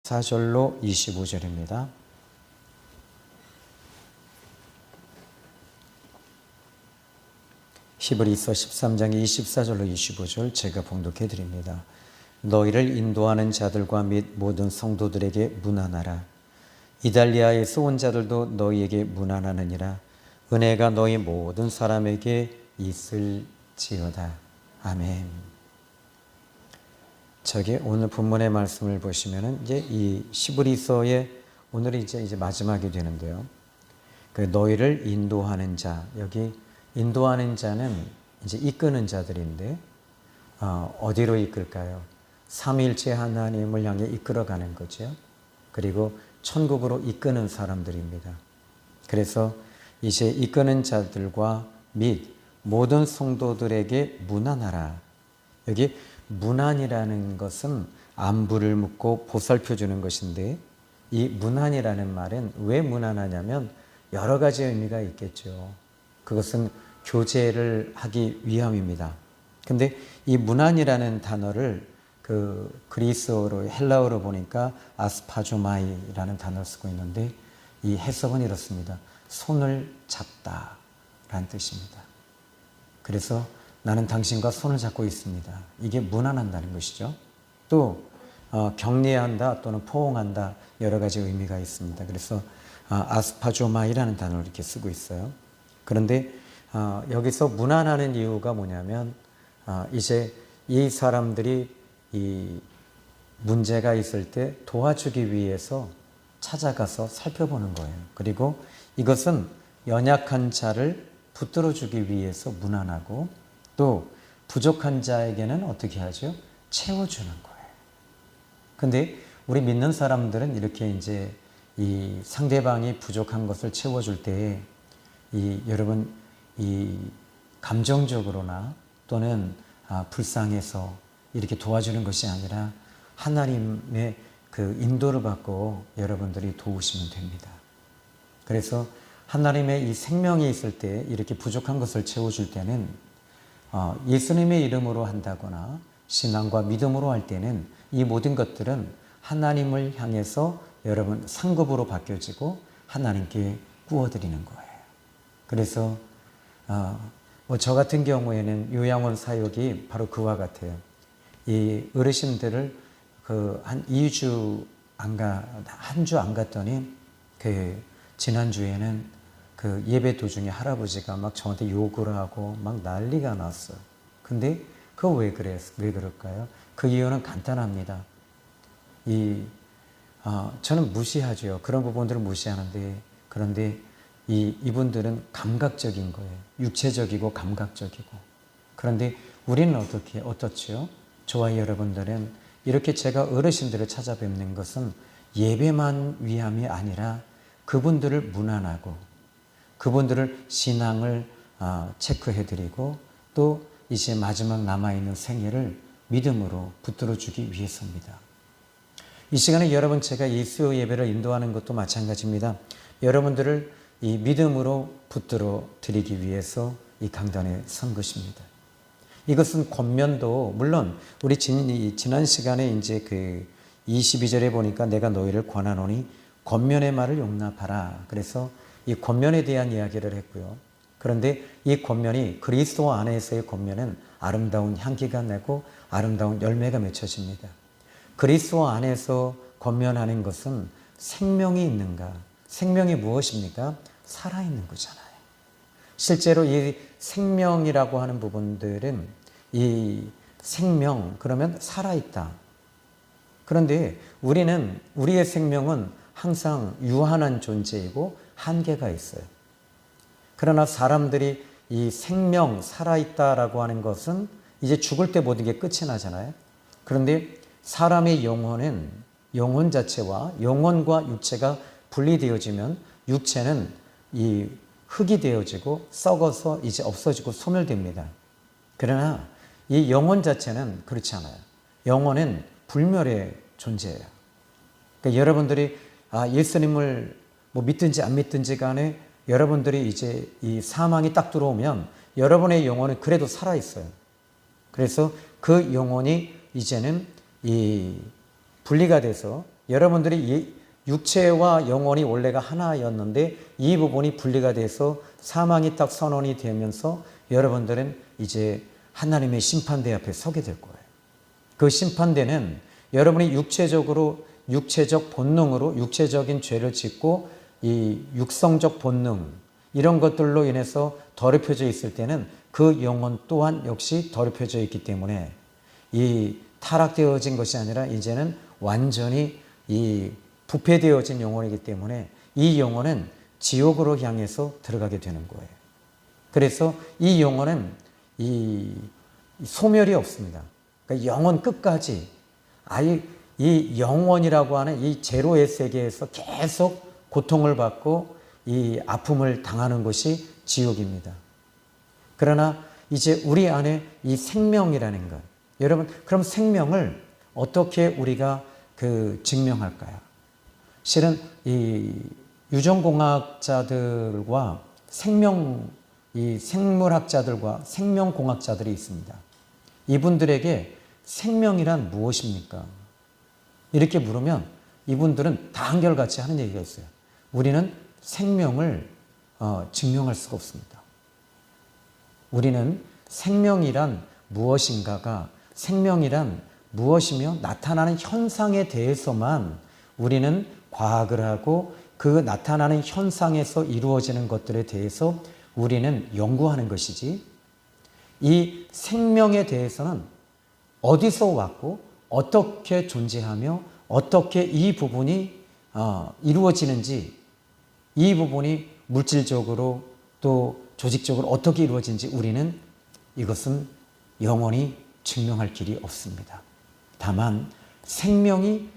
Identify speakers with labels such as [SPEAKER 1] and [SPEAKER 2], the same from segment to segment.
[SPEAKER 1] 14절로 25절입니다. 히브리서 13장의 24절로 25절 제가 봉독해 드립니다. 너희를 인도하는 자들과 및 모든 성도들에게 문안하라. 이달리아에서 온 자들도 너희에게 문안하느니라. 은혜가 너희 모든 사람에게 있을지어다. 아멘. 저게 오늘 본문의 말씀을 보시면은 이제 이 히브리서의 오늘이 이제 마지막이 되는데요. 그 너희를 인도하는 자, 여기 인도하는 자는 이제 이끄는 자들인데 어디로 이끌까요? 삼위일체 하나님을 향해 이끌어가는 거죠. 그리고 천국으로 이끄는 사람들입니다. 그래서 이제 이끄는 자들과 및 모든 성도들에게 문안하라. 여기 문안이라는 것은 안부를 묻고 보살펴 주는 것인데, 이 문안이라는 말은 왜 문안하냐면 여러 가지 의미가 있겠죠. 그것은 교제를 하기 위함입니다. 근데 이 문안이라는 단어를 그 그리스어로 헬라어로 보니까 아스파조마이라는 단어를 쓰고 있는데, 이 해석은 이렇습니다. 손을 잡다라는 뜻입니다. 그래서 나는 당신과 손을 잡고 있습니다. 이게 문안한다는 것이죠. 또 격려한다 또는 포옹한다, 여러 가지 의미가 있습니다. 그래서 아스파조마이라는 단어를 이렇게 쓰고 있어요. 그런데 여기서 문안하는 이유가 뭐냐면 이제 이 사람들이 이 문제가 있을 때 도와주기 위해서 찾아가서 살펴보는 거예요. 그리고 이것은 연약한 자를 붙들어주기 위해서 문안하고, 또 부족한 자에게는 어떻게 하죠? 채워주는 거예요. 근데 우리 믿는 사람들은 이렇게 이제 이 상대방이 부족한 것을 채워줄 때에 여러분 이 감정적으로나 또는 불쌍해서 이렇게 도와주는 것이 아니라 하나님의 그 인도를 받고 여러분들이 도우시면 됩니다. 그래서 하나님의 이 생명이 있을 때 이렇게 부족한 것을 채워줄 때는 예수님의 이름으로 한다거나 신앙과 믿음으로 할 때는 이 모든 것들은 하나님을 향해서 여러분 상급으로 바뀌어지고 하나님께 구워드리는 거예요. 그래서 저 같은 경우에는 요양원 사역이 바로 그와 같아요. 이 어르신들을 한 2주 한 주 안 갔더니 지난주에는 그 예배 도중에 할아버지가 막 저한테 욕을 하고 막 난리가 났어요. 근데 그거 왜 그럴까요? 그 이유는 간단합니다. 저는 무시하죠. 그런 부분들은 무시하는데, 그런데 이분들은 감각적인 거예요. 육체적이고 감각적이고. 그런데 우리는 어떻죠? 저와 여러분들은 이렇게 제가 어르신들을 찾아뵙는 것은 예배만 위함이 아니라 그분들을 문안하고 그분들을 신앙을 체크해드리고, 또 이제 마지막 남아있는 생애를 믿음으로 붙들어주기 위해서입니다. 이 시간에 여러분, 제가 예수 예배를 인도하는 것도 마찬가지입니다. 여러분들을 이 믿음으로 붙들어 드리기 위해서 이 강단에 선 것입니다. 이것은 권면도 물론 우리 지난 시간에 이제 그 22절에 보니까 내가 너희를 권하노니 권면의 말을 용납하라. 그래서 이 권면에 대한 이야기를 했고요. 그런데 이 권면이 그리스도 안에서의 권면은 아름다운 향기가 나고 아름다운 열매가 맺혀집니다. 그리스도 안에서 권면하는 것은 생명이 있는가? 생명이 무엇입니까? 살아있는 거잖아요. 실제로 이 생명이라고 하는 부분들은 이 생명, 그러면 살아있다. 그런데 우리의 생명은 항상 유한한 존재이고 한계가 있어요. 그러나 사람들이 이 생명, 살아있다라고 하는 것은 이제 죽을 때 모든 게 끝이 나잖아요. 그런데 사람의 영혼은 영혼 자체와 영혼과 육체가 분리되어지면 육체는 이 흙이 되어지고 썩어서 이제 없어지고 소멸됩니다. 그러나 이 영혼 자체는 그렇지 않아요. 영혼은 불멸의 존재예요. 그러니까 여러분들이 예수님을 믿든지 안 믿든지 간에 여러분들이 이제 이 사망이 딱 들어오면 여러분의 영혼은 그래도 살아있어요. 그래서 그 영혼이 이제는 이 분리가 돼서 여러분들이 육체와 영혼이 원래가 하나였는데 이 부분이 분리가 돼서 사망이 딱 선언이 되면서 여러분들은 이제 하나님의 심판대 앞에 서게 될 거예요. 그 심판대는 여러분이 육체적 본능으로 육체적인 죄를 짓고 이 육성적 본능 이런 것들로 인해서 더럽혀져 있을 때는 그 영혼 또한 역시 더럽혀져 있기 때문에 이 타락되어진 것이 아니라 이제는 완전히 이 부패되어진 영혼이기 때문에 이 영혼은 지옥으로 향해서 들어가게 되는 거예요. 그래서 이 영혼은 이 소멸이 없습니다. 그러니까 영혼 끝까지 아예 이 영혼이라고 하는 이 제로의 세계에서 계속 고통을 받고 이 아픔을 당하는 것이 지옥입니다. 그러나 이제 우리 안에 이 생명이라는 것, 여러분 그럼 생명을 어떻게 우리가 증명할까요? 실은 이 유전공학자들과 생물학자들과 생명공학자들이 있습니다. 이분들에게 생명이란 무엇입니까? 이렇게 물으면 이분들은 다 한결같이 하는 얘기가 있어요. 우리는 생명을 증명할 수가 없습니다. 우리는 생명이란 무엇인가가 생명이란 무엇이며 나타나는 현상에 대해서만 우리는 과학을 하고 그 나타나는 현상에서 이루어지는 것들에 대해서 우리는 연구하는 것이지 이 생명에 대해서는 어디서 왔고 어떻게 존재하며 어떻게 이 부분이 이루어지는지 이 부분이 물질적으로 또 조직적으로 어떻게 이루어지는지 우리는 이것은 영원히 증명할 길이 없습니다. 다만 생명이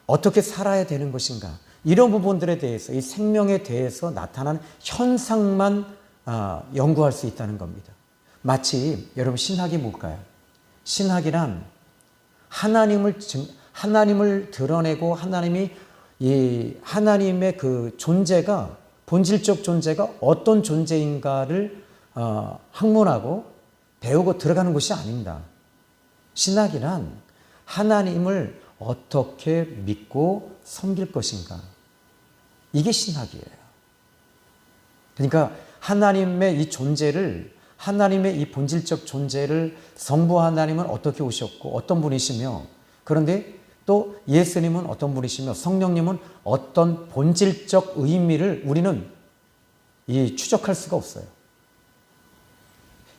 [SPEAKER 1] 어떻게 살아야 되는 것인가 이런 부분들에 대해서 이 생명에 대해서 나타나는 현상만 연구할 수 있다는 겁니다. 마치 여러분 신학이 뭘까요? 신학이란 하나님을 드러내고 하나님의 그 존재가 본질적 존재가 어떤 존재인가를 학문하고 배우고 들어가는 것이 아닙니다. 신학이란 하나님을 어떻게 믿고 섬길 것인가 이게 신학이에요. 그러니까 하나님의 이 존재를 하나님의 이 본질적 존재를 성부 하나님은 어떻게 오셨고 어떤 분이시며 그런데 또 예수님은 어떤 분이시며 성령님은 어떤 본질적 의미를 우리는 추적할 수가 없어요.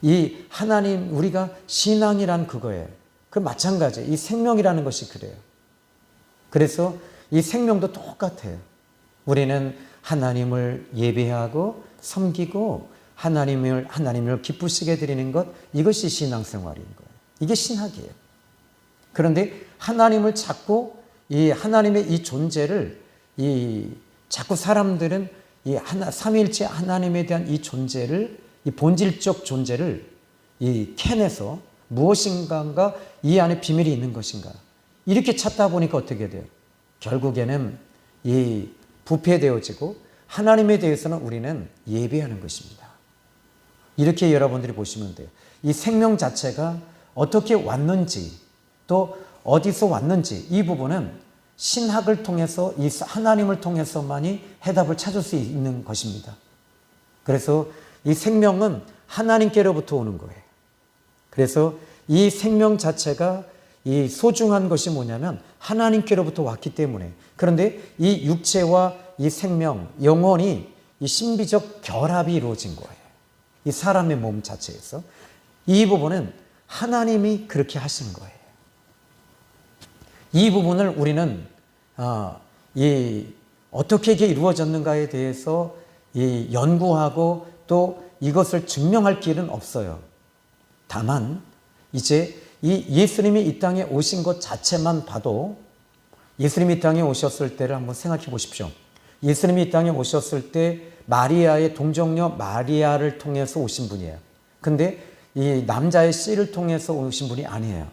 [SPEAKER 1] 이 하나님 우리가 신앙이란 그거예요. 그 마찬가지예요. 이 생명이라는 것이 그래요. 그래서 이 생명도 똑같아요. 우리는 하나님을 예배하고 섬기고 하나님을 기쁘시게 드리는 것 이것이 신앙생활인 거예요. 이게 신학이에요. 그런데 하나님을 찾고 이 하나님의 이 존재를 자꾸 사람들은 삼위일체 하나님에 대한 이 존재를 이 본질적 존재를 캐내서 무엇인가 이 안에 비밀이 있는 것인가 이렇게 찾다 보니까 어떻게 돼요? 결국에는 부패되어지고 하나님에 대해서는 우리는 예배하는 것입니다. 이렇게 여러분들이 보시면 돼요. 이 생명 자체가 어떻게 왔는지 또 어디서 왔는지 이 부분은 신학을 통해서 이 하나님을 통해서만이 해답을 찾을 수 있는 것입니다. 그래서 이 생명은 하나님께로부터 오는 거예요. 그래서 이 생명 자체가 이 소중한 것이 뭐냐면 하나님께로부터 왔기 때문에 그런데 이 육체와 이 생명, 영혼이 이 신비적 결합이 이루어진 거예요. 이 사람의 몸 자체에서 이 부분은 하나님이 그렇게 하신 거예요. 이 부분을 우리는 어떻게 이게 이루어졌는가에 대해서 연구하고 또 이것을 증명할 길은 없어요. 다만 이제 이 예수님이 이 땅에 오신 것 자체만 봐도 예수님이 이 땅에 오셨을 때를 한번 생각해 보십시오. 예수님이 이 땅에 오셨을 때 마리아의 동정녀 마리아를 통해서 오신 분이에요. 근데 이 남자의 씨를 통해서 오신 분이 아니에요.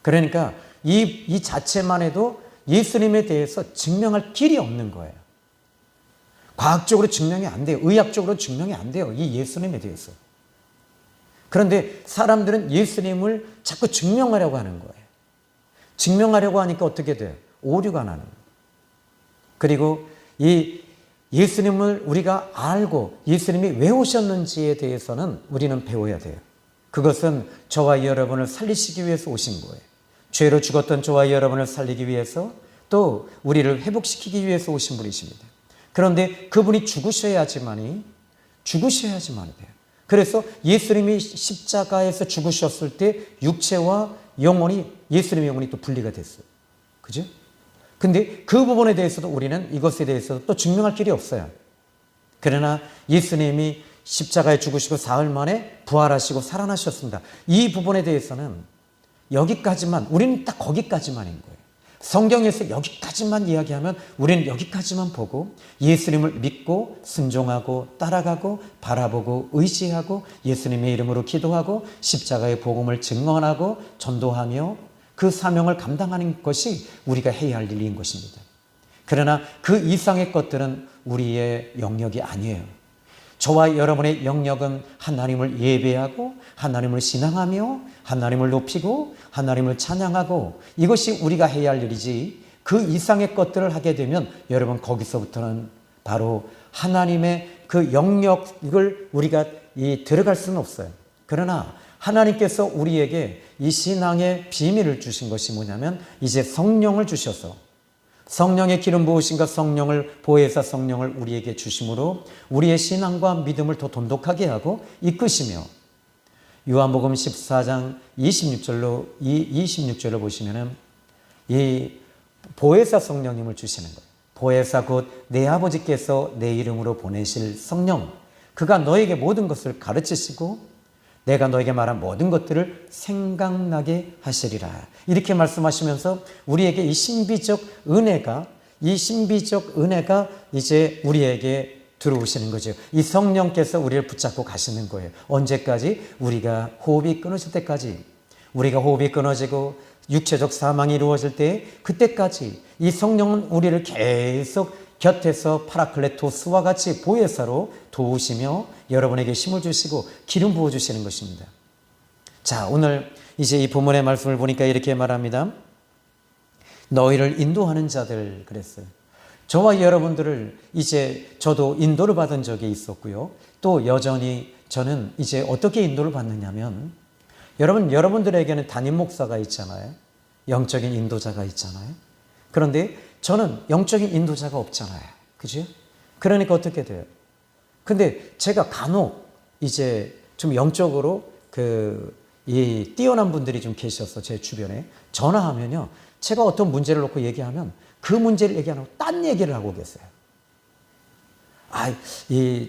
[SPEAKER 1] 그러니까 이 자체만 해도 예수님에 대해서 증명할 길이 없는 거예요. 과학적으로 증명이 안 돼요. 의학적으로 증명이 안 돼요. 이 예수님에 대해서. 그런데 사람들은 예수님을 자꾸 증명하려고 하는 거예요. 증명하려고 하니까 어떻게 돼요? 오류가 나는 거예요. 그리고 이 예수님을 우리가 알고 예수님이 왜 오셨는지에 대해서는 우리는 배워야 돼요. 그것은 저와 여러분을 살리시기 위해서 오신 거예요. 죄로 죽었던 저와 여러분을 살리기 위해서 또 우리를 회복시키기 위해서 오신 분이십니다. 그런데 그분이 죽으셔야지만이 돼요. 그래서 예수님이 십자가에서 죽으셨을 때 육체와 영혼이 예수님의 영혼이 또 분리가 됐어요. 그죠? 근데 그 부분에 대해서도 우리는 이것에 대해서 또 증명할 길이 없어요. 그러나 예수님이 십자가에 죽으시고 사흘 만에 부활하시고 살아나셨습니다. 이 부분에 대해서는 여기까지만, 우리는 딱 거기까지만인 거예요. 성경에서 여기까지만 이야기하면 우리는 여기까지만 보고 예수님을 믿고 순종하고 따라가고 바라보고 의지하고 예수님의 이름으로 기도하고 십자가의 복음을 증언하고 전도하며 그 사명을 감당하는 것이 우리가 해야 할 일인 것입니다. 그러나 그 이상의 것들은 우리의 영역이 아니에요. 저와 여러분의 영역은 하나님을 예배하고 하나님을 신앙하며 하나님을 높이고 하나님을 찬양하고 이것이 우리가 해야 할 일이지, 그 이상의 것들을 하게 되면 여러분 거기서부터는 바로 하나님의 그 영역을 우리가 들어갈 수는 없어요. 그러나 하나님께서 우리에게 이 신앙의 비밀을 주신 것이 뭐냐면 이제 성령을 주셔서 성령의 기름 부으심과 성령을 보혜사 성령을 우리에게 주심으로 우리의 신앙과 믿음을 더 돈독하게 하고 이끄시며 요한복음 14장 26절로 보시면은 이 보혜사 성령님을 주시는 거예요. 보혜사 곧 내 아버지께서 내 이름으로 보내실 성령, 그가 너에게 모든 것을 가르치시고 내가 너에게 말한 모든 것들을 생각나게 하시리라. 이렇게 말씀하시면서 우리에게 이 신비적 은혜가 이제 우리에게 들어오시는 거죠. 이 성령께서 우리를 붙잡고 가시는 거예요. 언제까지? 우리가 호흡이 끊어질 때까지. 우리가 호흡이 끊어지고 육체적 사망이 이루어질 때 그때까지 이 성령은 우리를 계속 곁에서 파라클레토스와 같이 보혜사로 도우시며 여러분에게 힘을 주시고 기름 부어주시는 것입니다. 자, 오늘 이제 이 본문의 말씀을 보니까 이렇게 말합니다. 너희를 인도하는 자들 그랬어요. 저와 여러분들을 이제 저도 인도를 받은 적이 있었고요. 또 여전히 저는 이제 어떻게 인도를 받느냐면 여러분들에게는 담임 목사가 있잖아요. 영적인 인도자가 있잖아요. 그런데 저는 영적인 인도자가 없잖아요. 그죠? 그러니까 어떻게 돼요? 근데 제가 간혹 이제 좀 영적으로 뛰어난 분들이 좀 계셔서 제 주변에 전화하면요. 제가 어떤 문제를 놓고 얘기하면 그 문제를 얘기 안 하고 딴 얘기를 하고 계세요.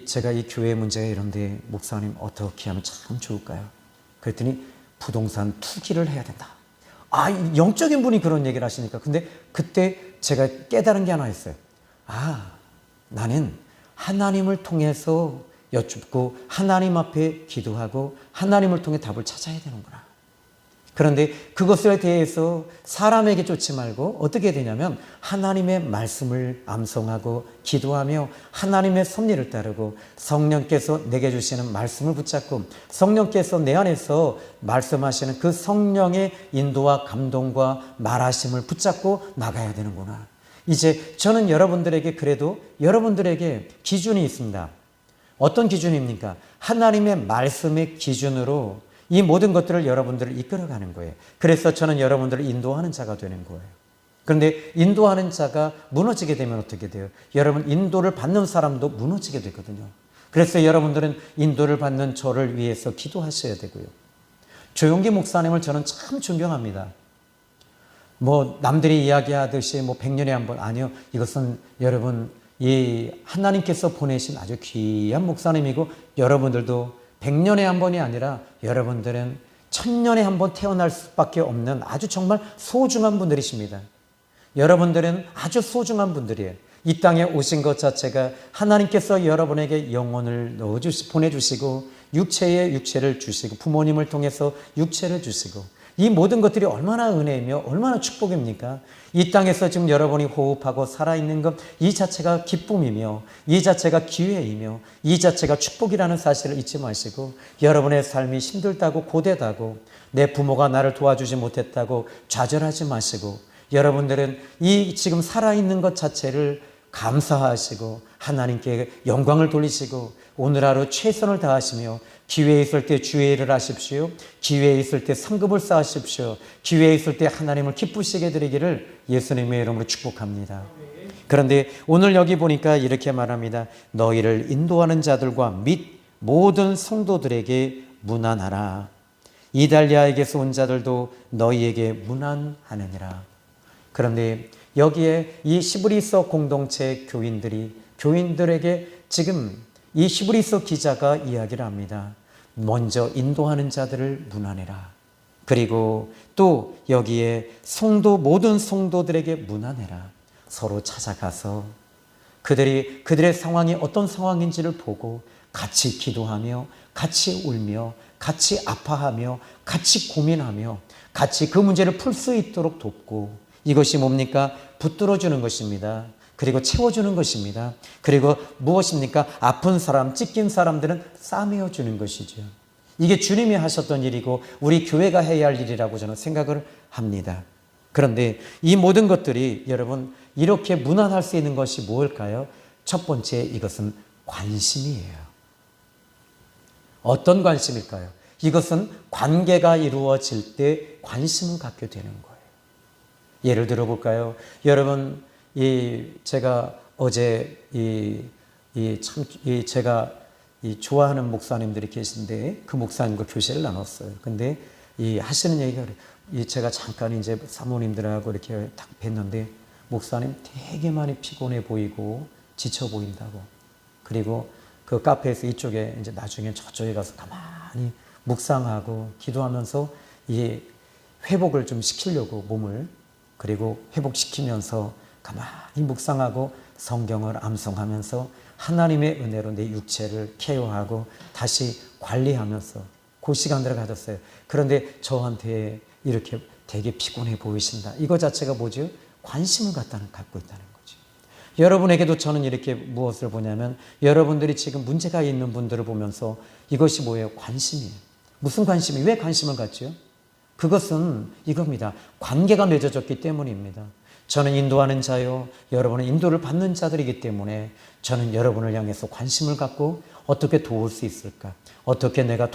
[SPEAKER 1] 제가 이 교회 문제가 이런데 목사님 어떻게 하면 참 좋을까요? 그랬더니 부동산 투기를 해야 된다. 영적인 분이 그런 얘기를 하시니까. 근데 그때 제가 깨달은 게 하나 있어요. 나는 하나님을 통해서 여쭙고 하나님 앞에 기도하고 하나님을 통해 답을 찾아야 되는구나. 그런데 그것에 대해서 사람에게 쫓지 말고 어떻게 되냐면 하나님의 말씀을 암송하고 기도하며 하나님의 섭리를 따르고 성령께서 내게 주시는 말씀을 붙잡고 성령께서 내 안에서 말씀하시는 그 성령의 인도와 감동과 말하심을 붙잡고 나가야 되는구나. 이제 저는 그래도 여러분들에게 기준이 있습니다. 어떤 기준입니까? 하나님의 말씀의 기준으로 이 모든 것들을 여러분들을 이끌어가는 거예요. 그래서 저는 여러분들을 인도하는 자가 되는 거예요. 그런데 인도하는 자가 무너지게 되면 어떻게 돼요? 여러분 인도를 받는 사람도 무너지게 되거든요. 그래서 여러분들은 인도를 받는 저를 위해서 기도하셔야 되고요. 조용기 목사님을 저는 참 존경합니다. 남들이 이야기하듯이 100년에 한 번, 아니요. 이것은 여러분 이 하나님께서 보내신 아주 귀한 목사님이고 여러분들도 100년에 한 번이 아니라 여러분들은 1000년에 한 번 태어날 수밖에 없는 아주 정말 소중한 분들이십니다. 여러분들은 아주 소중한 분들이에요. 이 땅에 오신 것 자체가 하나님께서 여러분에게 영혼을 보내주시고 육체에 육체를 주시고 부모님을 통해서 육체를 주시고 이 모든 것들이 얼마나 은혜이며 얼마나 축복입니까? 이 땅에서 지금 여러분이 호흡하고 살아있는 것, 이 자체가 기쁨이며 이 자체가 기회이며 이 자체가 축복이라는 사실을 잊지 마시고, 여러분의 삶이 힘들다고 고되다고 내 부모가 나를 도와주지 못했다고 좌절하지 마시고, 여러분들은 이 지금 살아있는 것 자체를 감사하시고 하나님께 영광을 돌리시고 오늘 하루 최선을 다하시며, 기회에 있을 때 주의 일을 하십시오. 기회에 있을 때 상급을 쌓으십시오. 기회에 있을 때 하나님을 기쁘시게 드리기를 예수님의 이름으로 축복합니다. 그런데 오늘 여기 보니까 이렇게 말합니다. 너희를 인도하는 자들과 및 모든 성도들에게 문안하라. 이달리아에게서 온 자들도 너희에게 문안하느니라. 그런데 여기에 이 시브리서 공동체 교인들에게 지금 이 시브리서 기자가 이야기를 합니다. 먼저 인도하는 자들을 문안해라. 그리고 또 여기에 모든 성도들에게 문안해라. 서로 찾아가서 그들의 상황이 어떤 상황인지를 보고 같이 기도하며 같이 울며 같이 아파하며 같이 고민하며 같이 그 문제를 풀 수 있도록 돕고, 이것이 뭡니까? 붙들어주는 것입니다. 그리고 채워주는 것입니다. 그리고 무엇입니까? 아픈 사람, 찢긴 사람들은 싸매어주는 것이죠. 이게 주님이 하셨던 일이고 우리 교회가 해야 할 일이라고 저는 생각을 합니다. 그런데 이 모든 것들이 여러분 이렇게 무난할 수 있는 것이 무엇일까요? 첫 번째, 이것은 관심이에요. 어떤 관심일까요? 이것은 관계가 이루어질 때 관심을 갖게 되는 거예요. 예를 들어 볼까요? 여러분, 제가 어제 제가 좋아하는 목사님들이 계신데 그 목사님과 교제를 나눴어요. 근데 하시는 얘기가 제가 잠깐 이제 사모님들하고 이렇게 딱 뵀는데 목사님 되게 많이 피곤해 보이고 지쳐 보인다고. 그리고 그 카페에서 이쪽에 이제 나중에 저쪽에 가서 가만히 묵상하고 기도하면서 이 회복을 좀 시키려고 몸을, 그리고 회복시키면서 가만히 묵상하고 성경을 암송하면서 하나님의 은혜로 내 육체를 케어하고 다시 관리하면서 그 시간들을 가졌어요. 그런데 저한테 이렇게 되게 피곤해 보이신다. 이거 자체가 뭐죠? 관심을 갖고 있다는 거죠. 여러분에게도 저는 이렇게 무엇을 보냐면, 여러분들이 지금 문제가 있는 분들을 보면서 이것이 뭐예요? 관심이에요. 무슨 관심이? 왜 관심을 갖죠? 그것은 이겁니다. 관계가 맺어졌기 때문입니다. 저는 인도하는 자요, 여러분은 인도를 받는 자들이기 때문에 저는 여러분을 향해서 관심을 갖고 어떻게 도울 수 있을까? 어떻게 내가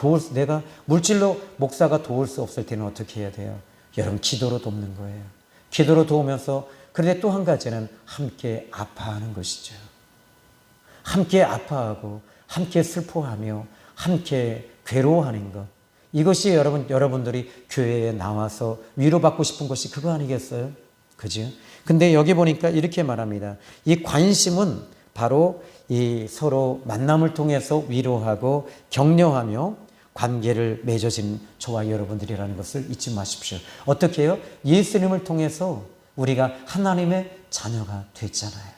[SPEAKER 1] 물질로 목사가 도울 수 없을 때는 어떻게 해야 돼요? 여러분, 기도로 돕는 거예요. 기도로 도우면서, 그런데 또 한 가지는 함께 아파하는 것이죠. 함께 아파하고 함께 슬퍼하며 함께 괴로워하는 것. 이것이 여러분들이 교회에 나와서 위로받고 싶은 것이 그거 아니겠어요? 그죠? 근데 여기 보니까 이렇게 말합니다. 이 관심은 바로 이 서로 만남을 통해서 위로하고 격려하며 관계를 맺어진 저와 여러분들이라는 것을 잊지 마십시오. 어떻게 해요? 예수님을 통해서 우리가 하나님의 자녀가 됐잖아요.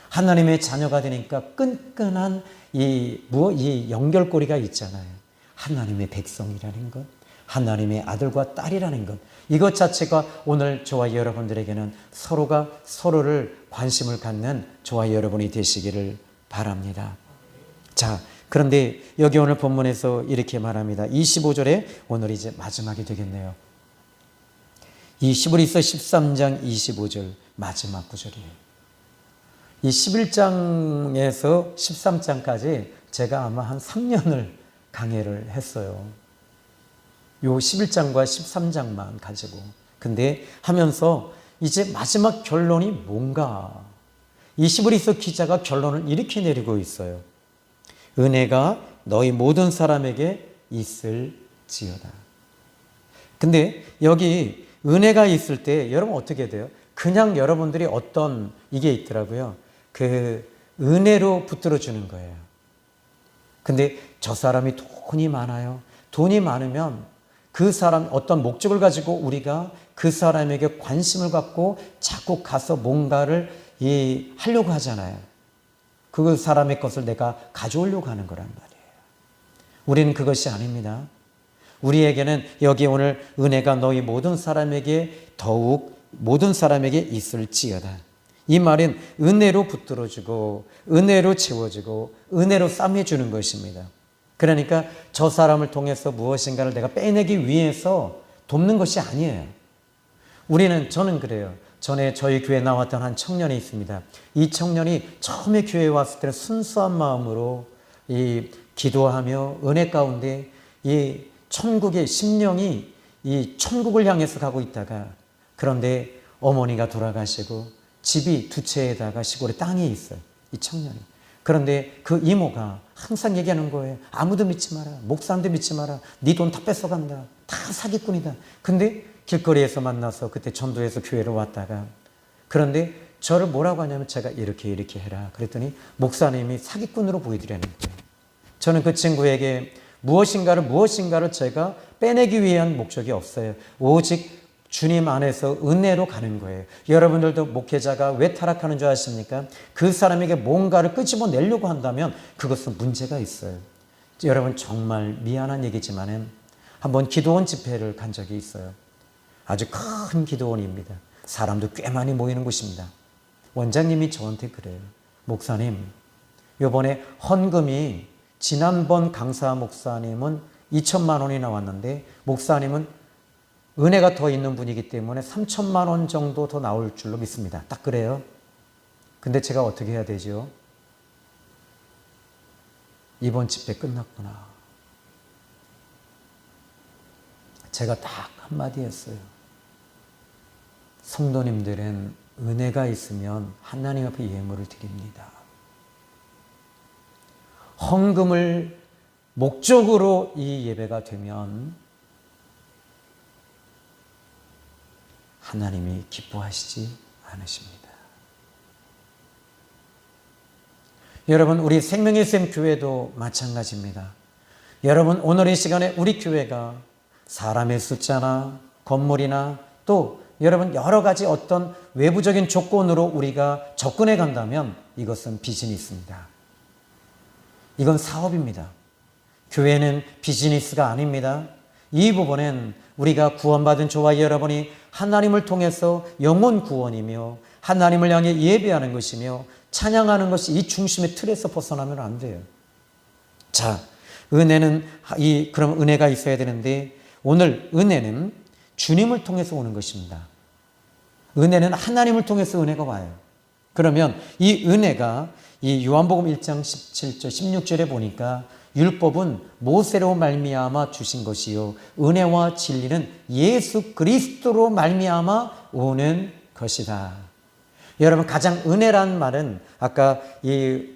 [SPEAKER 1] 하나님의 자녀가 되니까 끈끈한 이 연결고리가 있잖아요. 하나님의 백성이라는 것, 하나님의 아들과 딸이라는 것, 이것 자체가 오늘 저와 여러분들에게는 서로가 서로를 관심을 갖는 저와 여러분이 되시기를 바랍니다. 자, 그런데 여기 오늘 본문에서 이렇게 말합니다. 25절에 오늘 이제 마지막이 되겠네요. 이 시브리서 13장 25절 마지막 구절이에요. 이 11장에서 13장까지 제가 아마 한 3년을 강해를 했어요. 요 11장과 13장만 가지고. 근데 하면서 이제 마지막 결론이 뭔가, 이 시브리서 기자가 결론을 이렇게 내리고 있어요. 은혜가 너희 모든 사람에게 있을지어다. 근데 여기 은혜가 있을 때 여러분 어떻게 돼요? 그냥 여러분들이 어떤 이게 있더라고요. 그 은혜로 붙들어 주는 거예요. 근데 저 사람이 돈이 많아요. 돈이 많으면 그 사람 어떤 목적을 가지고 우리가 그 사람에게 관심을 갖고 자꾸 가서 뭔가를 하려고 하잖아요. 그 사람의 것을 내가 가져오려고 하는 거란 말이에요. 우리는 그것이 아닙니다. 우리에게는 여기 오늘 은혜가 너희 모든 사람에게 더욱 모든 사람에게 있을지어다. 이 말은 은혜로 붙들어주고 은혜로 채워주고 은혜로 싸매주는 것입니다. 그러니까 저 사람을 통해서 무엇인가를 내가 빼내기 위해서 돕는 것이 아니에요. 저는 그래요. 전에 저희 교회에 나왔던 한 청년이 있습니다. 이 청년이 처음에 교회에 왔을 때는 순수한 마음으로 기도하며 은혜 가운데 이 천국의 심령이 이 천국을 향해서 가고 있다가, 그런데 어머니가 돌아가시고 집이 두 채에다가 시골에 땅이 있어요. 이 청년이. 그런데 그 이모가 항상 얘기하는 거예요. 아무도 믿지 마라. 목사님도 믿지 마라. 네 돈 다 뺏어간다. 다 사기꾼이다. 근데 길거리에서 만나서 그때 전도해서 교회를 왔다가, 그런데 저를 뭐라고 하냐면 제가 이렇게 해라. 그랬더니 목사님이 사기꾼으로 보이더라는 거예요. 저는 그 친구에게 무엇인가를 제가 빼내기 위한 목적이 없어요. 오직 주님 안에서 은혜로 가는 거예요. 여러분들도 목회자가 왜 타락하는 줄 아십니까? 그 사람에게 뭔가를 끄집어내려고 한다면 그것은 문제가 있어요. 여러분, 정말 미안한 얘기지만은 한번 기도원 집회를 간 적이 있어요. 아주 큰 기도원입니다. 사람도 꽤 많이 모이는 곳입니다. 원장님이 저한테 그래요. 목사님, 이번에 헌금이 지난번 강사 목사님은 2천만 원이 나왔는데 목사님은 은혜가 더 있는 분이기 때문에 3천만 원 정도 더 나올 줄로 믿습니다. 딱 그래요. 근데 제가 어떻게 해야 되죠? 이번 집회 끝났구나. 제가 딱 한마디 했어요. 성도님들은 은혜가 있으면 하나님 앞에 예물을 드립니다. 헌금을 목적으로 이 예배가 되면 하나님이 기뻐하시지 않으십니다. 여러분, 우리 생명의 샘 교회도 마찬가지입니다. 여러분, 오늘 이 시간에 우리 교회가 사람의 숫자나 건물이나 또 여러분 여러 가지 어떤 외부적인 조건으로 우리가 접근해 간다면 이것은 비즈니스입니다. 이건 사업입니다. 교회는 비즈니스가 아닙니다. 이 부분은 우리가 구원받은 저와 여러분이 하나님을 통해서 영혼 구원이며 하나님을 향해 예배하는 것이며 찬양하는 것이 이 중심의 틀에서 벗어나면 안 돼요. 자, 은혜는 그럼 은혜가 있어야 되는데 오늘 은혜는 주님을 통해서 오는 것입니다. 은혜는 하나님을 통해서 은혜가 와요. 그러면 이 은혜가 이 요한복음 1장 17절 16절에 보니까 율법은 모세로 말미암아 주신 것이요 은혜와 진리는 예수 그리스도로 말미암아 오는 것이다. 여러분, 가장 은혜란 말은 아까 이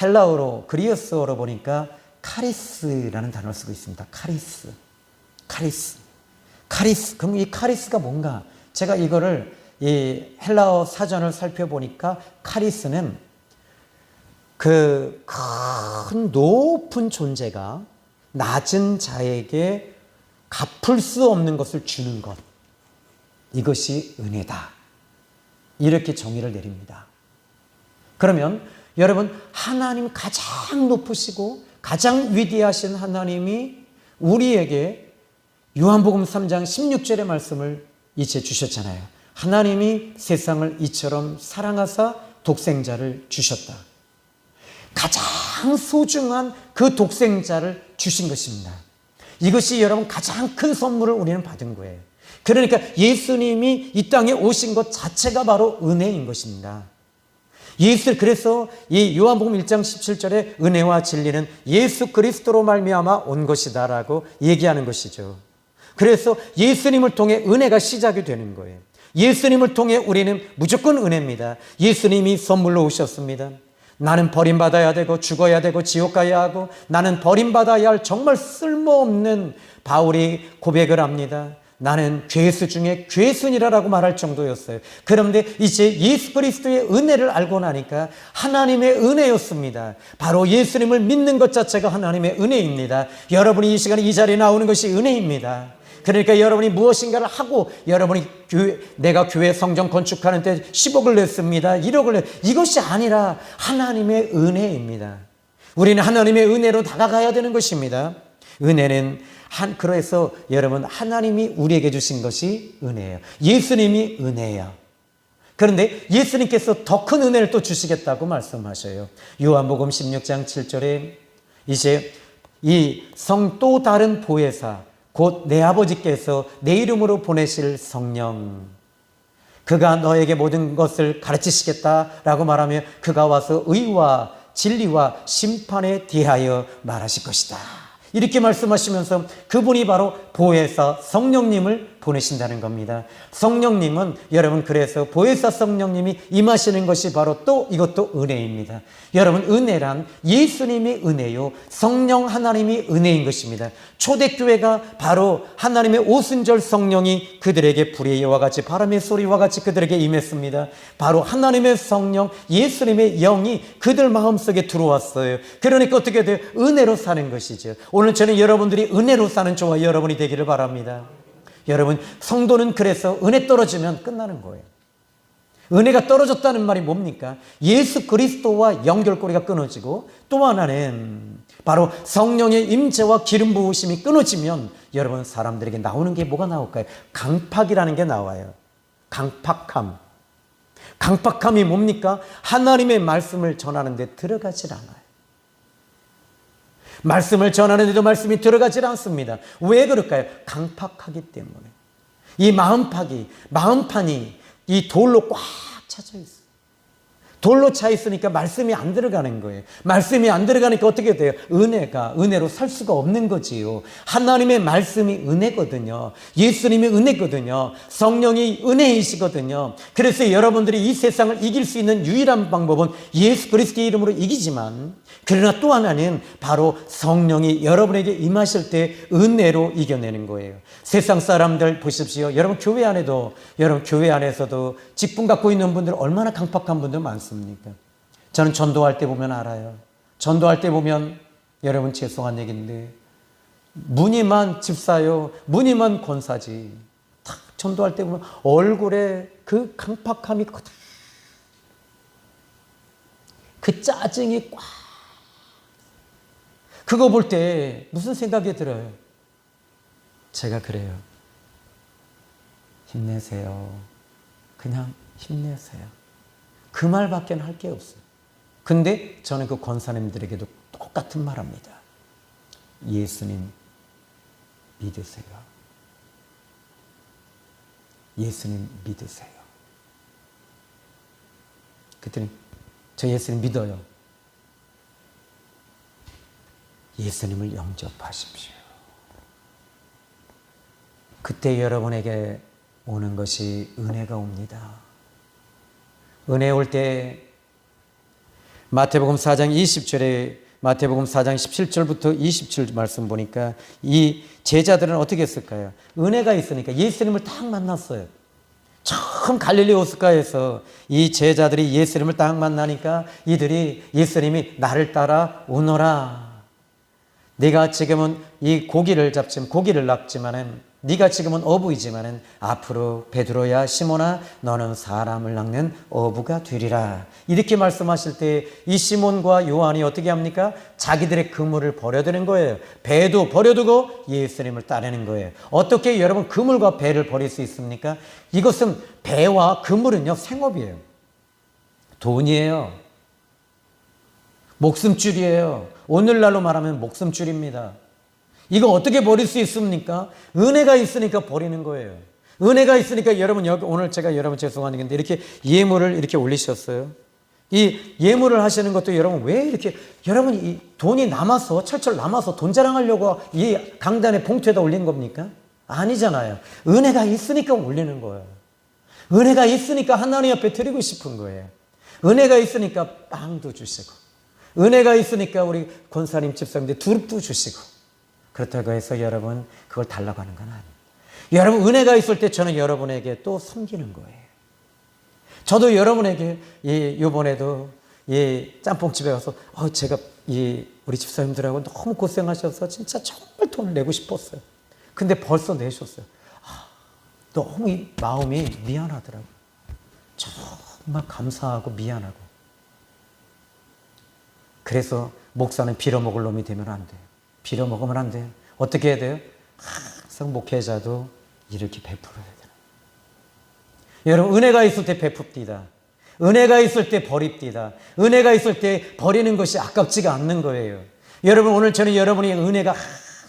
[SPEAKER 1] 헬라어로 그리스어로 보니까 카리스라는 단어를 쓰고 있습니다. 카리스. 그럼 이 카리스가 뭔가? 제가 이거를 이 헬라어 사전을 살펴보니까 카리스는 그 큰 높은 존재가 낮은 자에게 갚을 수 없는 것을 주는 것. 이것이 은혜다. 이렇게 정의를 내립니다. 그러면 여러분, 하나님 가장 높으시고 가장 위대하신 하나님이 우리에게 요한복음 3장 16절의 말씀을 이제 주셨잖아요. 하나님이 세상을 이처럼 사랑하사 독생자를 주셨다. 가장 소중한 그 독생자를 주신 것입니다. 이것이 여러분 가장 큰 선물을 우리는 받은 거예요. 그러니까 예수님이 이 땅에 오신 것 자체가 바로 은혜인 것입니다. 그래서 이 요한복음 1장 17절에 은혜와 진리는 예수 그리스도로 말미암아 온 것이다라고 얘기하는 것이죠. 그래서 예수님을 통해 은혜가 시작이 되는 거예요. 예수님을 통해 우리는 무조건 은혜입니다. 예수님이 선물로 오셨습니다. 나는 버림받아야 되고 죽어야 되고 지옥 가야 하고 나는 버림받아야 할 정말 쓸모없는 바울이 고백을 합니다. 나는 괴수 중에 괴순이라고 말할 정도였어요. 그런데 이제 예수 그리스도의 은혜를 알고 나니까 하나님의 은혜였습니다. 바로 예수님을 믿는 것 자체가 하나님의 은혜입니다. 여러분이 이 시간에 이 자리에 나오는 것이 은혜입니다. 그러니까 여러분이 무엇인가를 하고 여러분이 내가 교회 성전 건축하는 때 10억을 냈습니다. 1억을 냈 이것이 아니라 하나님의 은혜입니다. 우리는 하나님의 은혜로 다가가야 되는 것입니다. 은혜는 그래서 여러분 하나님이 우리에게 주신 것이 은혜예요. 예수님이 은혜예요. 그런데 예수님께서 더 큰 은혜를 또 주시겠다고 말씀하셔요. 요한복음 16장 7절에 이제 이 또 다른 보혜사 곧 내 아버지께서 내 이름으로 보내실 성령, 그가 너에게 모든 것을 가르치시겠다라고 말하며 그가 와서 의와 진리와 심판에 대하여 말하실 것이다. 이렇게 말씀하시면서 그분이 바로 보혜사 성령님을 보내신다는 겁니다. 성령님은 여러분 그래서 보혜사 성령님이 임하시는 것이 바로 또 이것도 은혜입니다. 여러분 은혜란 예수님이 은혜요, 성령 하나님이 은혜인 것입니다. 초대교회가 바로 하나님의 오순절 성령이 그들에게 불의 여와 같이 바람의 소리와 같이 그들에게 임했습니다. 바로 하나님의 성령 예수님의 영이 그들 마음속에 들어왔어요. 그러니까 어떻게 돼요? 은혜로 사는 것이죠. 오늘 저는 여러분들이 은혜로 사는 저와 여러분이 되기를 바랍니다. 여러분 성도는 그래서 은혜 떨어지면 끝나는 거예요. 은혜가 떨어졌다는 말이 뭡니까? 예수 그리스도와 연결고리가 끊어지고 또 하나는 바로 성령의 임재와 기름 부으심이 끊어지면 여러분 사람들에게 나오는 게 뭐가 나올까요? 강팍이라는 게 나와요. 강팍함. 강팍함이 뭡니까? 하나님의 말씀을 전하는데 들어가질 않아요. 말씀을 전하는데도 말씀이 들어가질 않습니다. 왜 그럴까요? 강팍하기 때문에. 이 마음판이 이 돌로 꽉 차져 있어요. 돌로 차 있으니까 말씀이 안 들어가는 거예요. 말씀이 안 들어가니까 어떻게 돼요? 은혜로 살 수가 없는 거지요. 하나님의 말씀이 은혜거든요. 예수님이 은혜거든요. 성령이 은혜이시거든요. 그래서 여러분들이 이 세상을 이길 수 있는 유일한 방법은 예수 그리스도의 이름으로 이기지만, 그러나 또 하나는 바로 성령이 여러분에게 임하실 때 은혜로 이겨내는 거예요. 세상 사람들 보십시오. 여러분 교회 안에서도 직분 갖고 있는 분들 얼마나 강팍한 분들 많습니까? 저는 전도할 때 보면 알아요. 전도할 때 보면 여러분 죄송한 얘기인데 무늬만 집사요, 무늬만 권사지. 딱 전도할 때 보면 얼굴에 그 강팍함이 그 짜증이 꽉. 그거 볼 때 무슨 생각이 들어요? 제가 그래요. 힘내세요. 그냥 힘내세요. 그 말밖에 할 게 없어요. 근데 저는 그 권사님들에게도 똑같은 말 합니다. 예수님 믿으세요. 예수님 믿으세요. 그랬더니 저 예수님 믿어요. 예수님을 영접하십시오. 그때 여러분에게 오는 것이 은혜가 옵니다. 은혜 올 때 마태복음 4장 20절에 마태복음 4장 17절부터 27절 말씀 보니까 이 제자들은 어떻게 했을까요? 은혜가 있으니까 예수님을 딱 만났어요. 처음 갈릴리 호숫가에서 이 제자들이 예수님을 딱 만나니까 이들이 예수님이 나를 따라 오너라. 네가 지금은 이 고기를 낚지만은 네가 지금은 어부이지만은 앞으로 베드로야 시몬아 너는 사람을 낚는 어부가 되리라. 이렇게 말씀하실 때 이 시몬과 요한이 어떻게 합니까? 자기들의 그물을 버려두는 거예요. 배도 버려두고 예수님을 따르는 거예요. 어떻게 여러분 그물과 배를 버릴 수 있습니까? 이것은 배와 그물은요 생업이에요. 돈이에요. 목숨줄이에요. 오늘날로 말하면 목숨줄입니다. 이거 어떻게 버릴 수 있습니까? 은혜가 있으니까 버리는 거예요. 은혜가 있으니까 여러분 여기 오늘 제가 여러분 죄송한 얘기인데 이렇게 예물을 이렇게 올리셨어요. 이 예물을 하시는 것도 여러분 왜 이렇게 여러분 이 돈이 남아서 철철 남아서 돈 자랑하려고 이 강단의 봉투에다 올린 겁니까? 아니잖아요. 은혜가 있으니까 올리는 거예요. 은혜가 있으니까 하나님 앞에 드리고 싶은 거예요. 은혜가 있으니까 빵도 주시고 은혜가 있으니까 우리 권사님 집사님들 두릅도 주시고 그렇다고 해서 여러분 그걸 달라고 하는 건 아니에요. 여러분 은혜가 있을 때 저는 여러분에게 또 섬기는 거예요. 저도 여러분에게 이번에도 짬뽕집에 가서 제가 우리 집사님들하고 너무 고생하셔서 진짜 정말 돈을 내고 싶었어요. 근데 벌써 내셨어요. 너무 이 마음이 미안하더라고요. 정말 감사하고 미안하고. 그래서 목사는 빌어먹을 놈이 되면 안 돼요. 빌어먹으면 안 돼요. 어떻게 해야 돼요? 항상 목회자도 이렇게 베풀어야 돼요. 여러분, 은혜가 있을 때 베풉디다. 은혜가 있을 때 버립디다. 은혜가 있을 때 버리는 것이 아깝지가 않는 거예요. 여러분, 오늘 저는 여러분이 은혜가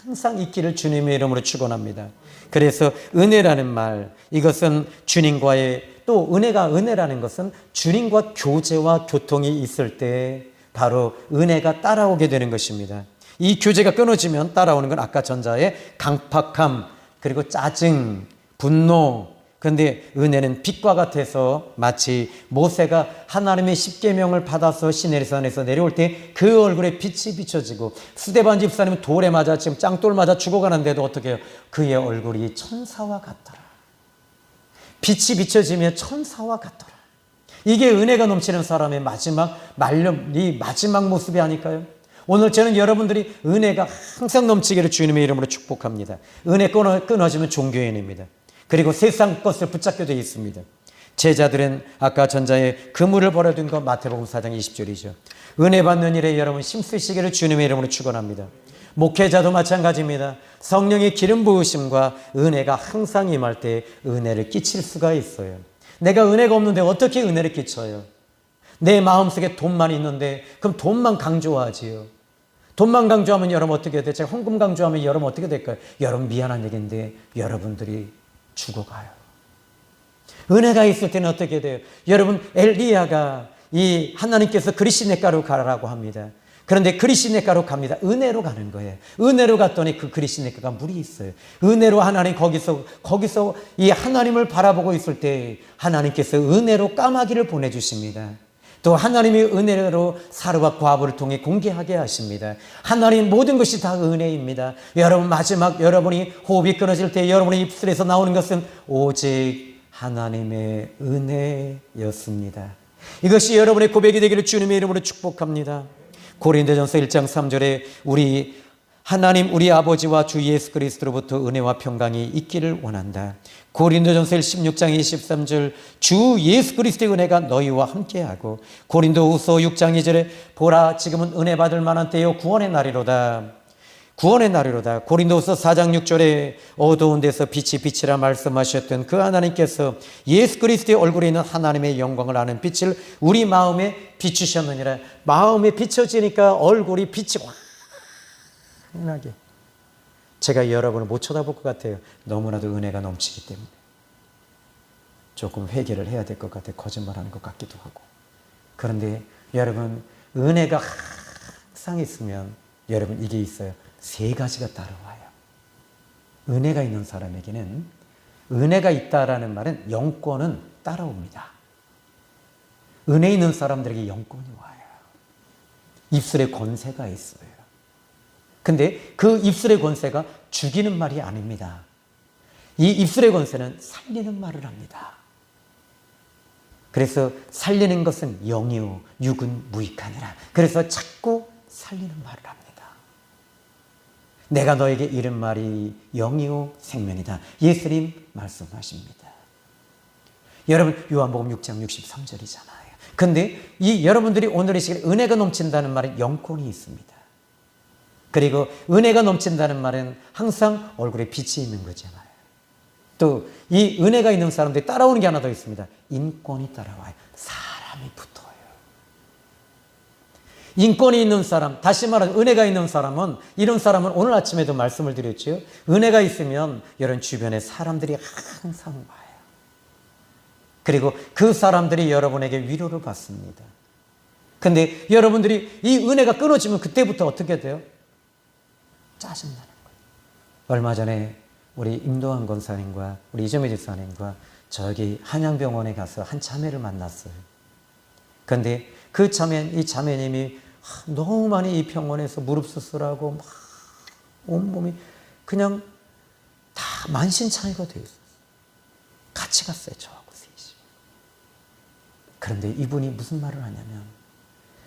[SPEAKER 1] 항상 있기를 주님의 이름으로 축원합니다. 그래서 은혜라는 말, 이것은 주님과의, 또 은혜라는 것은 주님과 교제와 교통이 있을 때 바로 은혜가 따라오게 되는 것입니다. 이 교제가 끊어지면 따라오는 건 아까 전자의 강팍함, 그리고 짜증, 분노. 그런데 은혜는 빛과 같아서 마치 모세가 하나님의 십계명을 받아서 시내산에서 내려올 때 그 얼굴에 빛이 비춰지고, 스데반 집사님은 돌에 맞아 지금 짱돌 맞아 죽어가는데도 어떻게 해요? 그의 얼굴이 천사와 같더라. 빛이 비춰지며 천사와 같더라. 이게 은혜가 넘치는 사람의 마지막 말년이 마지막 모습이 아닐까요? 오늘 저는 여러분들이 은혜가 항상 넘치기를 주님의 이름으로 축복합니다. 은혜 끊어지면 종교인입니다. 그리고 세상 것을 붙잡게 되어 있습니다. 제자들은 아까 전자에 그물을 버려둔 것 마태복음 4장 20절이죠. 은혜 받는 일에 여러분 힘쓰시기를 주님의 이름으로 축원합니다. 목회자도 마찬가지입니다. 성령의 기름 부으심과 은혜가 항상 임할 때 은혜를 끼칠 수가 있어요. 내가 은혜가 없는데 어떻게 은혜를 끼쳐요? 내 마음속에 돈만 있는데 그럼 돈만 강조하지요. 돈만 강조하면 여러분 어떻게 돼요? 제가 헌금 강조하면 여러분 어떻게 될까요? 여러분 미안한 얘기인데 여러분들이 죽어가요. 은혜가 있을 때는 어떻게 돼요? 여러분, 엘리야가 이 하나님께서 그리시네가로 가라고 합니다. 그런데 그리시네가로 갑니다. 은혜로 가는 거예요. 은혜로 갔더니 그 그리시네가가 물이 있어요. 은혜로 하나님 거기서 이 하나님을 바라보고 있을 때 하나님께서 은혜로 까마귀를 보내주십니다. 또 하나님의 은혜로 사르와 과부를 통해 공개하게 하십니다. 하나님 모든 것이 다 은혜입니다. 여러분, 마지막 여러분이 호흡이 끊어질 때 여러분의 입술에서 나오는 것은 오직 하나님의 은혜였습니다. 이것이 여러분의 고백이 되기를 주님의 이름으로 축복합니다. 고린도전서 1장 3절에 하나님 우리 아버지와 주 예수 그리스도로부터 은혜와 평강이 있기를 원한다. 고린도전서 16장 23절 주 예수 그리스도의 은혜가 너희와 함께하고, 고린도후서 6장 2절에 보라 지금은 은혜 받을 만한 때요 구원의 날이로다. 구원의 날이로다. 고린도후서 4장 6절에 어두운 데서 빛이 빛이라 말씀하셨던 그 하나님께서 예수 그리스도의 얼굴에 있는 하나님의 영광을 아는 빛을 우리 마음에 비추셨느니라. 마음에 비춰지니까 얼굴이 빛이 환하게. 제가 여러분을 못 쳐다볼 것 같아요. 너무나도 은혜가 넘치기 때문에. 조금 회개를 해야 될 것 같아요. 거짓말하는 것 같기도 하고. 그런데 여러분, 은혜가 항상 있으면 여러분 이게 있어요. 세 가지가 따라와요. 은혜가 있는 사람에게는, 은혜가 있다라는 말은 영권은 따라옵니다. 은혜 있는 사람들에게 영권이 와요. 입술에 권세가 있어요. 근데 그 입술의 권세가 죽이는 말이 아닙니다. 이 입술의 권세는 살리는 말을 합니다. 그래서 살리는 것은 영이요 육은 무익하니라. 그래서 자꾸 살리는 말을 합니다. 내가 너에게 이른 말이 영이요 생명이다. 예수님 말씀하십니다. 여러분, 요한복음 6장 63절이잖아요. 근데 이 여러분들이 오늘 이 시간에 은혜가 넘친다는 말은 영권이 있습니다. 그리고 은혜가 넘친다는 말은 항상 얼굴에 빛이 있는 거잖아요. 또 이 은혜가 있는 사람들이 따라오는 게 하나 더 있습니다. 인권이 따라와요. 사람이 붙어요. 인권이 있는 사람, 다시 말하면 은혜가 있는 사람은, 이런 사람은 오늘 아침에도 말씀을 드렸죠. 은혜가 있으면 여러분 주변에 사람들이 항상 와요. 그리고 그 사람들이 여러분에게 위로를 받습니다. 근데 여러분들이 이 은혜가 끊어지면 그때부터 어떻게 돼요? 짜증나는 거예요. 얼마 전에 우리 임도환 권사님과 우리 이정미 집사님과 저기 한양병원에 가서 한 자매를 만났어요. 그런데 그 이 자매님이 너무 많이 이 병원에서 무릎 수술하고 막 온몸이 그냥 다 만신창이가 되어 있었어요. 같이 갔어요, 저하고 셋이. 그런데 이분이 무슨 말을 하냐면,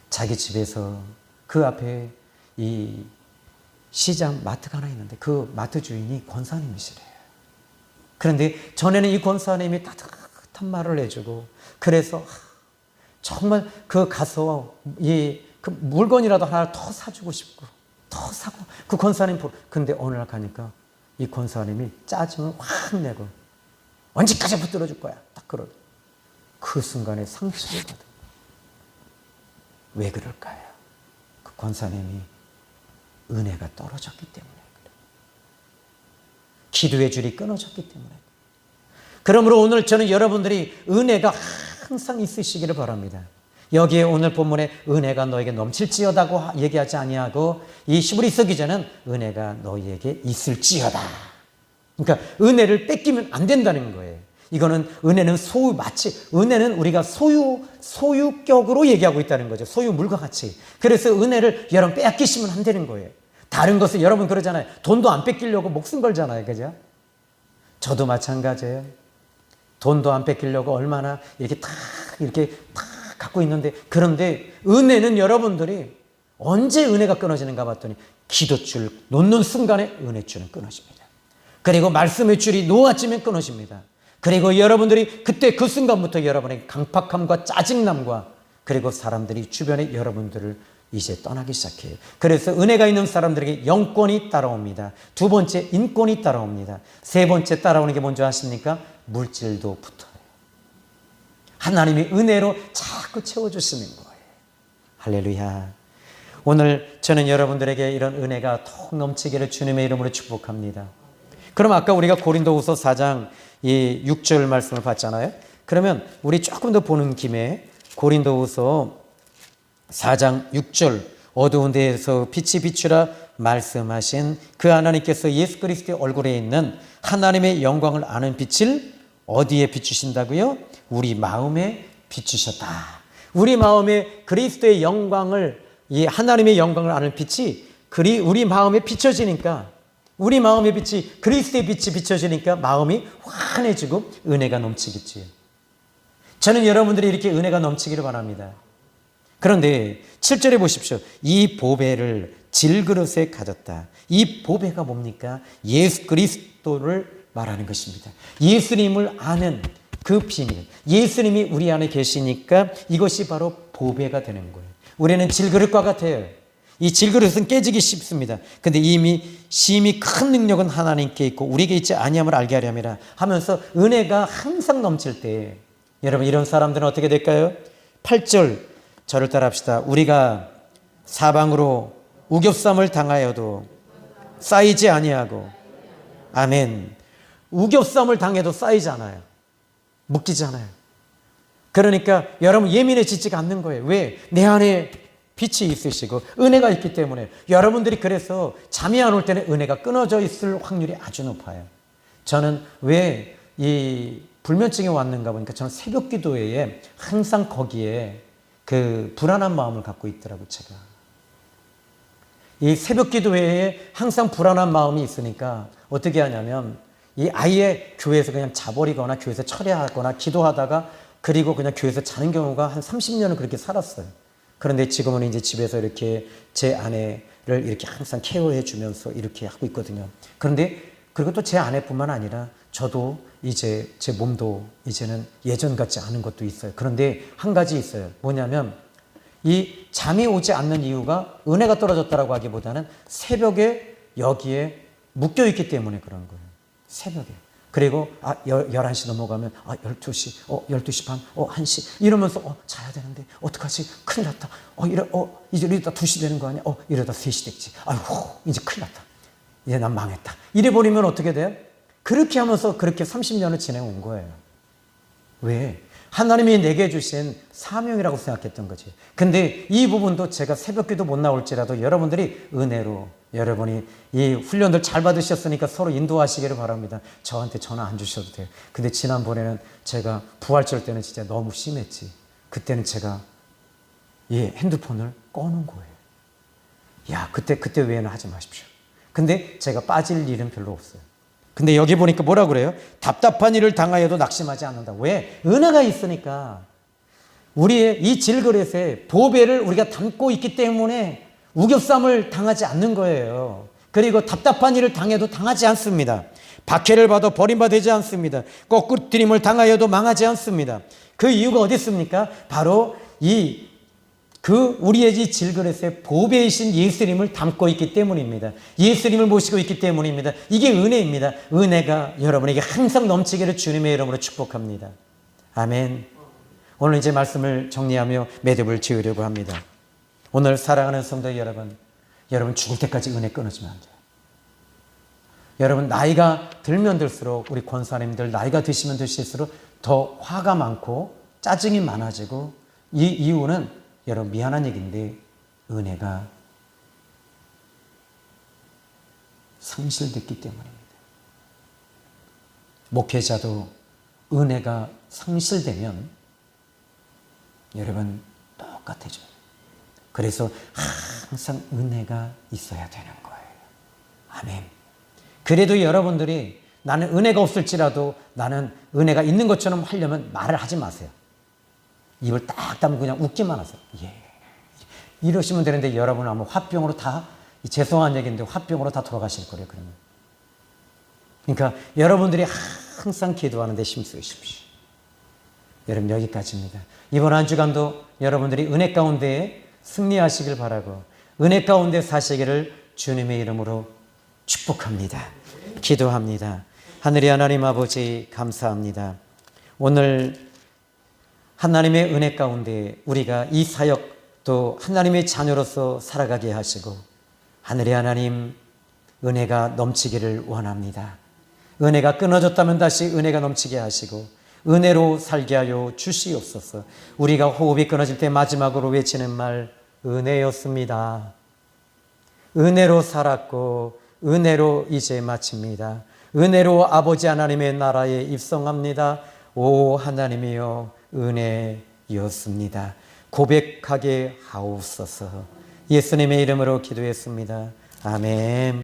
[SPEAKER 1] 자기 집에서 그 앞에 이 시장 마트가 하나 있는데 그 마트 주인이 권사님이시래요. 그런데 전에는 이 권사님이 따뜻한 말을 해주고, 그래서 정말 그 가서 그 물건이라도 하나 더 사주고 싶고, 더 사고 그 권사님 보러. 근데 어느 날 가니까 이 권사님이 짜증을 확 내고 언제까지 붙들어줄 거야. 딱 그러고 그 순간에 상처를 받은 거예요. 왜 그럴까요? 그 권사님이 은혜가 떨어졌기 때문에 그래요. 기도의 줄이 끊어졌기 때문에. 그러므로 오늘 저는 여러분들이 은혜가 항상 있으시기를 바랍니다. 여기에 오늘 본문에 은혜가 너에게 넘칠지어다고 얘기하지 아니하고 이 히브리서 기자는 은혜가 너희에게 있을지어다. 그러니까 은혜를 뺏기면 안 된다는 거예요. 이거는 은혜는 마치 은혜는 우리가 소유격으로 얘기하고 있다는 거죠. 소유물과 같이. 그래서 은혜를 여러분 빼앗기시면 안 되는 거예요. 다른 것을 여러분 그러잖아요. 돈도 안 뺏기려고 목숨 걸잖아요. 그죠? 저도 마찬가지예요. 돈도 안 뺏기려고 얼마나 이렇게 다 갖고 있는데, 그런데 은혜는 여러분들이 언제 은혜가 끊어지는가 봤더니 기도줄 놓는 순간에 은혜줄은 끊어집니다. 그리고 말씀의 줄이 놓아지면 끊어집니다. 그리고 여러분들이 그때 그 순간부터 여러분의 강팍함과 짜증남과 그리고 사람들이 주변에 여러분들을 이제 떠나기 시작해요. 그래서 은혜가 있는 사람들에게 영권이 따라옵니다. 두 번째, 인권이 따라옵니다. 세 번째 따라오는 게 뭔지 아십니까? 물질도 붙어요. 하나님이 은혜로 자꾸 채워주시는 거예요. 할렐루야. 오늘 저는 여러분들에게 이런 은혜가 더 넘치기를 주님의 이름으로 축복합니다. 그럼 아까 우리가 고린도후서 4장 이 6절 말씀을 봤잖아요. 그러면 우리 조금 더 보는 김에 고린도후서 4장 6절 어두운 데에서 빛이 비추라 말씀하신 그 하나님께서 예수 그리스도의 얼굴에 있는 하나님의 영광을 아는 빛을 어디에 비추신다고요? 우리 마음에 비추셨다. 우리 마음에 그리스도의 영광을, 이 하나님의 영광을 아는 빛이 우리 마음에 비춰지니까, 우리 마음의 빛이 그리스도의 빛이 비춰지니까 마음이 환해지고 은혜가 넘치겠지요. 저는 여러분들이 이렇게 은혜가 넘치기를 바랍니다. 그런데 7절에 보십시오. 이 보배를 질그릇에 가졌다. 이 보배가 뭡니까? 예수 그리스도를 말하는 것입니다. 예수님을 아는 그 비밀, 예수님이 우리 안에 계시니까 이것이 바로 보배가 되는 거예요. 우리는 질그릇과 같아요. 이 질그릇은 깨지기 쉽습니다. 근데 이미 심히 큰 능력은 하나님께 있고 우리에게 있지 아니함을 알게 하려 함이라 하면서 은혜가 항상 넘칠 때, 여러분 이런 사람들은 어떻게 될까요? 8절 저를 따라합시다. 우리가 사방으로 우겹삼을 당하여도 쌓이지 아니하고, 아멘. 우겹삼을 당해도 쌓이지 않아요. 묶이지 않아요. 그러니까 여러분 예민해지지가 않는 거예요. 왜? 내 안에 빛이 있으시고 은혜가 있기 때문에. 여러분들이 그래서 잠이 안 올 때는 은혜가 끊어져 있을 확률이 아주 높아요. 저는 왜 이 불면증이 왔는가 보니까 저는 새벽 기도회에 항상 거기에 그 불안한 마음을 갖고 있더라고요. 제가 이 새벽 기도회에 항상 불안한 마음이 있으니까 어떻게 하냐면 이 아예 교회에서 그냥 자버리거나 교회에서 철회하거나 기도하다가 그리고 그냥 교회에서 자는 경우가 한 30년을 그렇게 살았어요. 그런데 지금은 이제 집에서 이렇게 제 아내를 이렇게 항상 케어해 주면서 이렇게 하고 있거든요. 그런데 그리고 또 제 아내뿐만 아니라 저도 이제 제 몸도 이제는 예전 같지 않은 것도 있어요. 그런데 한 가지 있어요. 뭐냐면 이 잠이 오지 않는 이유가 은혜가 떨어졌다라고 하기보다는 새벽에 여기에 묶여 있기 때문에 그런 거예요. 새벽에. 그리고 11시 넘어가면 12시, 12시 반, 1시 이러면서 자야 되는데 어떡하지? 큰일 났다. 이제 이러다 2시 되는 거 아니야? 이러다 3시 됐지. 아이고 이제 큰일 났다. 이제 난 망했다. 이래 버리면 어떻게 돼요? 그렇게 하면서 그렇게 30년을 지내온 거예요. 왜? 하나님이 내게 주신 사명이라고 생각했던 거지. 근데 이 부분도 제가 새벽기도 못 나올지라도 여러분들이 은혜로, 여러분이 이 훈련들 잘 받으셨으니까 서로 인도하시기를 바랍니다. 저한테 전화 안 주셔도 돼요. 근데 지난번에는 제가 부활절 때는 진짜 너무 심했지. 그때는 제가 이 핸드폰을 꺼놓은 거예요. 야, 그때 외에는 하지 마십시오. 근데 제가 빠질 일은 별로 없어요. 근데 여기 보니까 뭐라 그래요? 답답한 일을 당하여도 낙심하지 않는다. 왜? 은혜가 있으니까. 우리의 이 질그릇에 보배를 우리가 담고 있기 때문에 우겹삼을 당하지 않는 거예요. 그리고 답답한 일을 당해도 당하지 않습니다. 박해를 받아 버림받지 않습니다. 거꾸트림을 당하여도 망하지 않습니다. 그 이유가 어디 있습니까? 바로 그 우리의 이 질그릇에 보배이신 예수님을 담고 있기 때문입니다. 예수님을 모시고 있기 때문입니다. 이게 은혜입니다. 은혜가 여러분에게 항상 넘치기를 주님의 이름으로 축복합니다. 아멘. 오늘 이제 말씀을 정리하며 매듭을 지으려고 합니다. 오늘 사랑하는 성도 여러분 죽을 때까지 은혜 끊어지면 안 돼요. 여러분 나이가 들면 들수록 우리 권사님들 나이가 드시면 드실수록 더 화가 많고 짜증이 많아지고 이 이유는 여러분 미안한 얘기인데 은혜가 상실됐기 때문입니다. 목회자도 은혜가 상실되면 여러분 똑같아져요. 그래서 항상 은혜가 있어야 되는 거예요. 아멘. 그래도 여러분들이 나는 은혜가 없을지라도 나는 은혜가 있는 것처럼 하려면 말을 하지 마세요. 입을 딱 다물고 그냥 웃기만 하세요. 예. 이러시면 되는데 여러분은 아마 화병으로 다, 죄송한 얘기인데 화병으로 다 돌아가실 거예요. 그러면. 그러니까 여러분들이 항상 기도하는 데 힘쓰십시오. 여러분 여기까지입니다. 이번 한 주간도 여러분들이 은혜 가운데 승리하시길 바라고 은혜 가운데 사시기를 주님의 이름으로 축복합니다. 기도합니다. 하늘의 하나님 아버지 감사합니다. 오늘 하나님의 은혜 가운데 우리가 이 사역도 하나님의 자녀로서 살아가게 하시고 하늘의 하나님 은혜가 넘치기를 원합니다. 은혜가 끊어졌다면 다시 은혜가 넘치게 하시고 은혜로 살게 하여 주시옵소서. 우리가 호흡이 끊어질 때 마지막으로 외치는 말 은혜였습니다. 은혜로 살았고 은혜로 이제 마칩니다. 은혜로 아버지 하나님의 나라에 입성합니다. 오 하나님이여 은혜였습니다. 고백하게 하옵소서. 예수님의 이름으로 기도했습니다. 아멘.